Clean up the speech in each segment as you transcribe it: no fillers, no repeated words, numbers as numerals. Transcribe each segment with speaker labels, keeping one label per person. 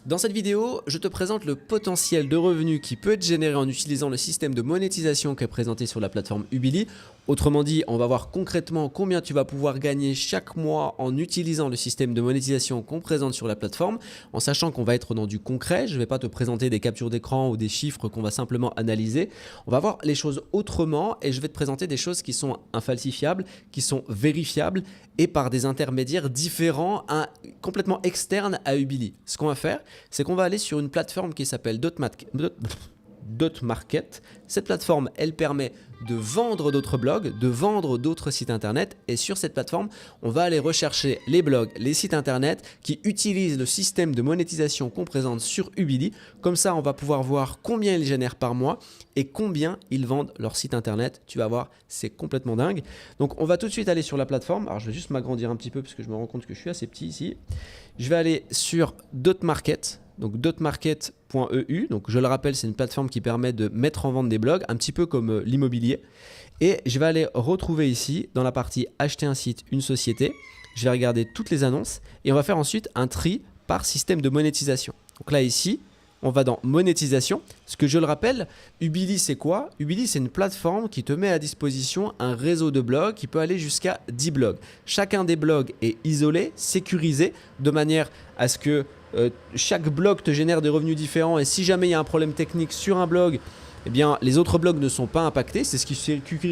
Speaker 1: Dans cette vidéo, je te présente le potentiel de revenus qui peut être généré en utilisant le système de monétisation qui est présenté sur la plateforme Ubili. Autrement dit, on va voir concrètement combien tu vas pouvoir gagner chaque mois en utilisant le système de monétisation qu'on présente sur la plateforme, en sachant qu'on va être dans du concret. Je ne vais pas te présenter des captures d'écran ou des chiffres qu'on va simplement analyser. On va voir les choses autrement et je vais te présenter des choses qui sont infalsifiables, qui sont vérifiables et par des intermédiaires différents, complètement externes à Ubili. Ce qu'on va faire, c'est qu'on va aller sur une plateforme qui s'appelle Dotmarket. Cette plateforme, elle permet de vendre d'autres blogs, de vendre d'autres sites internet, et sur cette plateforme, on va aller rechercher les blogs, les sites internet qui utilisent le système de monétisation qu'on présente sur Ubili. Comme ça, on va pouvoir voir combien ils génèrent par mois et combien ils vendent leur site internet. Tu vas voir, c'est complètement dingue. Donc, on va tout de suite aller sur la plateforme. Alors, je vais juste m'agrandir un petit peu parce que je me rends compte que je suis assez petit ici. Je vais aller sur Dotmarket. Donc dotmarket.eu, donc je le rappelle, c'est une plateforme qui permet de mettre en vente des blogs, un petit peu comme l'immobilier. Et je vais aller retrouver ici, dans la partie acheter un site, une société. Je vais regarder toutes les annonces et on va faire ensuite un tri par système de monétisation. Donc là ici, on va dans monétisation. Ce que je le rappelle, Ubili c'est quoi? Ubili c'est une plateforme qui te met à disposition un réseau de blogs qui peut aller jusqu'à 10 blogs. Chacun des blogs est isolé, sécurisé, de manière à ce que chaque blog te génère des revenus différents et si jamais il y a un problème technique sur un blog, eh bien, les autres blogs ne sont pas impactés. C'est ce qui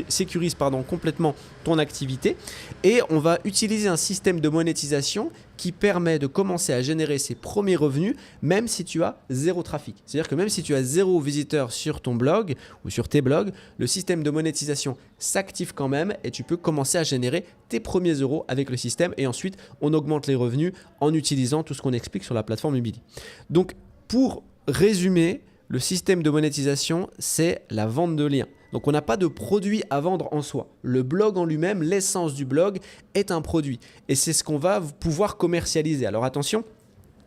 Speaker 1: sécurise complètement ton activité. Et on va utiliser un système de monétisation qui permet de commencer à générer ses premiers revenus même si tu as zéro trafic. C'est-à-dire que même si tu as zéro visiteur sur ton blog ou sur tes blogs, le système de monétisation s'active quand même et tu peux commencer à générer tes premiers euros avec le système. Et ensuite, on augmente les revenus en utilisant tout ce qu'on explique sur la plateforme Ubili. Donc, pour résumer, le système de monétisation, c'est la vente de liens. Donc, on n'a pas de produit à vendre en soi. Le blog en lui-même, l'essence du blog est un produit. Et c'est ce qu'on va pouvoir commercialiser. Alors, attention,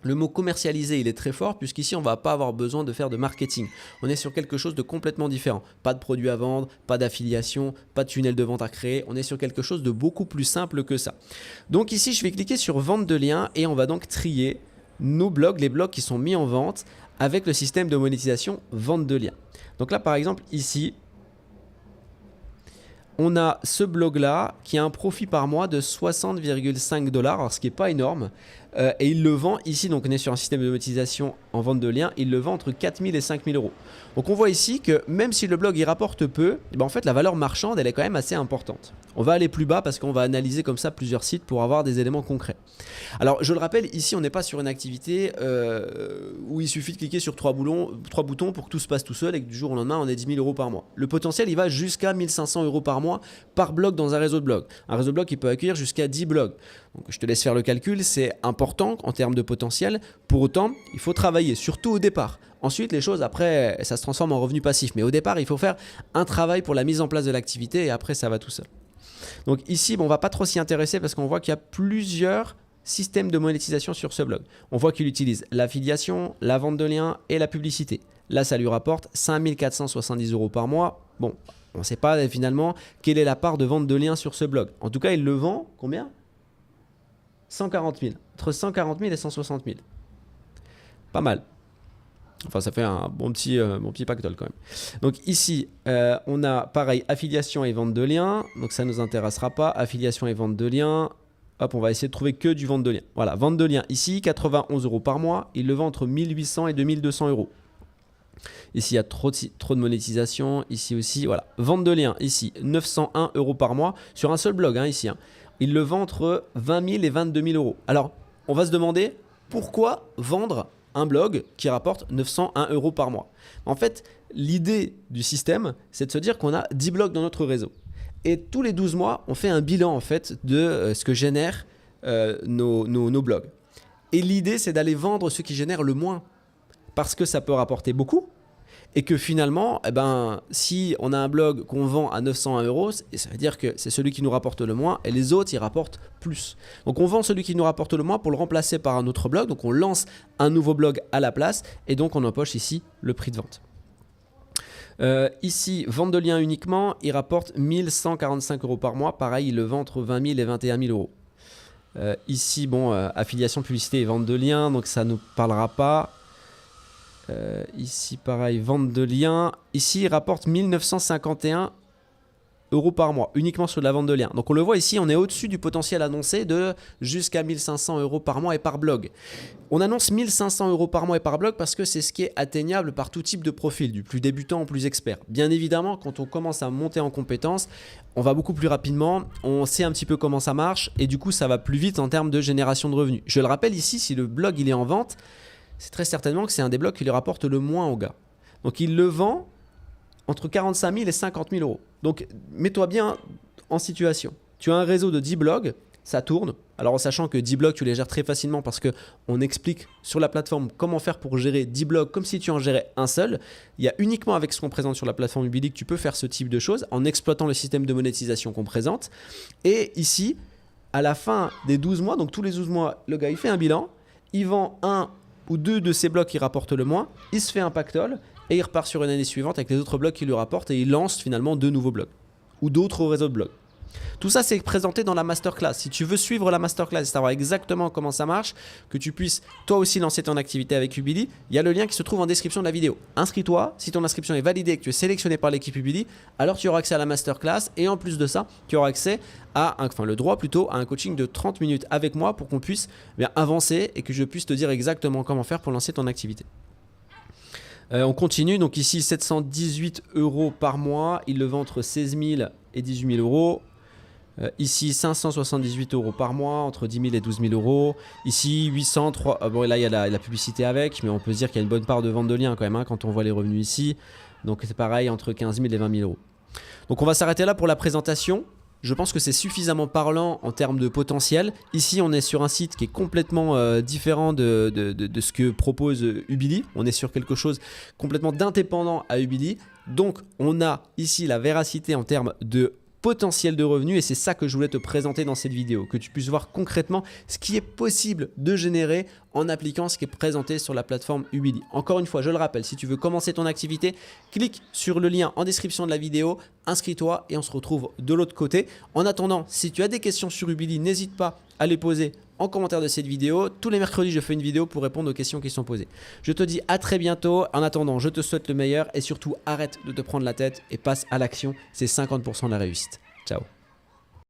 Speaker 1: le mot commercialiser, il est très fort puisqu'ici, on ne va pas avoir besoin de faire de marketing. On est sur quelque chose de complètement différent. Pas de produit à vendre, pas d'affiliation, pas de tunnel de vente à créer. On est sur quelque chose de beaucoup plus simple que ça. Donc ici, je vais cliquer sur vente de liens et on va donc trier nos blogs, les blogs qui sont mis en vente avec le système de monétisation vente de liens. Donc là, par exemple, ici, on a ce blog-là qui a un profit par mois de 60,5 $, alors ce qui n'est pas énorme. Et il le vend ici, donc on est sur un système de monétisation en vente de liens, il le vend entre 4 000 et 5 000 euros. Donc on voit ici que même si le blog il rapporte peu, en fait la valeur marchande elle est quand même assez importante. On va aller plus bas parce qu'on va analyser comme ça plusieurs sites pour avoir des éléments concrets. Alors je le rappelle, ici on n'est pas sur une activité où il suffit de cliquer sur trois boutons pour que tout se passe tout seul et que du jour au lendemain on ait 10 000 euros par mois. Le potentiel il va jusqu'à 1 500 euros par mois par blog dans un réseau de blogs. Un réseau de blogs qui peut accueillir jusqu'à 10 blogs. Donc je te laisse faire le calcul, c'est important en termes de potentiel. Pour autant, il faut travailler, surtout au départ. Ensuite, les choses, après, ça se transforme en revenu passif. Mais au départ, il faut faire un travail pour la mise en place de l'activité et après, ça va tout seul. Donc ici, on ne va pas trop s'y intéresser parce qu'on voit qu'il y a plusieurs systèmes de monétisation sur ce blog. On voit qu'il utilise l'affiliation, la vente de liens et la publicité. Là, ça lui rapporte 5 470 euros par mois. Bon, on ne sait pas finalement quelle est la part de vente de liens sur ce blog. En tout cas, il le vend combien ? 140 000. Entre 140 000 et 160 000. Pas mal. Enfin, ça fait un bon petit pactole quand même. Donc ici, on a pareil, affiliation et vente de liens. Donc ça ne nous intéressera pas. Affiliation et vente de liens. Hop, on va essayer de trouver que du vente de liens. Voilà, vente de liens. Ici, 91 euros par mois. Il le vend entre 1800 et 2200 euros. Ici, il y a trop de monétisation. Ici aussi, voilà. Vente de liens. Ici, 901 euros par mois sur un seul blog, ici. Il le vend entre 20 000 et 22 000 euros. Alors, on va se demander pourquoi vendre un blog qui rapporte 901 euros par mois. En fait, l'idée du système, c'est de se dire qu'on a 10 blogs dans notre réseau. Et tous les 12 mois, on fait un bilan en fait de ce que génèrent nos blogs. Et l'idée, c'est d'aller vendre ce qui génère le moins. Parce que ça peut rapporter beaucoup. Et que finalement, si on a un blog qu'on vend à 901 euros, ça veut dire que c'est celui qui nous rapporte le moins et les autres, ils rapportent plus. Donc, on vend celui qui nous rapporte le moins pour le remplacer par un autre blog. Donc, on lance un nouveau blog à la place et donc, on empoche ici le prix de vente. Ici, vente de liens uniquement, il rapporte 1145 euros par mois. Pareil, il le vend entre 20 000 et 21 000 euros. Ici, affiliation, publicité et vente de liens, donc ça ne nous parlera pas. Ici, pareil, vente de liens. Ici, il rapporte 1951 € par mois, uniquement sur de la vente de liens. Donc on le voit ici, on est au-dessus du potentiel annoncé de jusqu'à 1500 € par mois et par blog. On annonce 1500 € par mois et par blog parce que c'est ce qui est atteignable par tout type de profil, du plus débutant au plus expert. Bien évidemment, quand on commence à monter en compétences, on va beaucoup plus rapidement, on sait un petit peu comment ça marche et du coup ça va plus vite en termes de génération de revenus. Je le rappelle ici, si le blog il est en vente, c'est très certainement que c'est un des blogs qui lui rapporte le moins au gars. Donc il le vend entre 45 000 et 50 000 €. Donc, mets-toi bien en situation. Tu as un réseau de 10 blogs, ça tourne. Alors, en sachant que 10 blogs, tu les gères très facilement parce qu'on explique sur la plateforme comment faire pour gérer 10 blogs comme si tu en gérais un seul. Il y a uniquement avec ce qu'on présente sur la plateforme Ubili que tu peux faire ce type de choses en exploitant le système de monétisation qu'on présente. Et ici, à la fin des 12 mois, donc tous les 12 mois, le gars, il fait un bilan, il vend un ou deux de ces blogs qui rapportent le moins, il se fait un pactole et il repart sur une année suivante avec les autres blogs qui lui rapportent et il lance finalement 2 nouveaux blogs ou d'autres réseaux de blogs. Tout ça, c'est présenté dans la masterclass. Si tu veux suivre la masterclass et savoir exactement comment ça marche, que tu puisses toi aussi lancer ton activité avec Ubili, il y a le lien qui se trouve en description de la vidéo. Inscris-toi. Si ton inscription est validée et que tu es sélectionné par l'équipe Ubili, alors tu auras accès à la masterclass et en plus de ça, tu auras accès à le droit plutôt à un coaching de 30 minutes avec moi pour qu'on puisse avancer et que je puisse te dire exactement comment faire pour lancer ton activité. On continue, donc ici 718 € par mois, il le vend entre 16 000 et 18 000 €. Ici 578 € par mois, entre 10 000 et 12 000 €. Ici 803, bon là il y a la publicité avec, mais on peut se dire qu'il y a une bonne part de vente de liens quand même, hein, quand on voit les revenus ici. Donc c'est pareil, entre 15 000 et 20 000 €. Donc on va s'arrêter là pour la présentation. Je pense que c'est suffisamment parlant en termes de potentiel. Ici, on est sur un site qui est complètement différent de ce que propose Ubili. On est sur quelque chose complètement d'indépendant à Ubili. Donc, on a ici la véracité en termes de potentiel de revenus et c'est ça que je voulais te présenter dans cette vidéo, que tu puisses voir concrètement ce qui est possible de générer en appliquant ce qui est présenté sur la plateforme Ubili. Encore une fois, je le rappelle, si tu veux commencer ton activité, clique sur le lien en description de la vidéo, inscris-toi et on se retrouve de l'autre côté. En attendant, si tu as des questions sur Ubili, n'hésite pas à les poser en commentaire de cette vidéo. Tous les mercredis, je fais une vidéo pour répondre aux questions qui sont posées. Je te dis à très bientôt. En attendant, je te souhaite le meilleur et surtout arrête de te prendre la tête et passe à l'action. C'est 50% de la réussite. Ciao.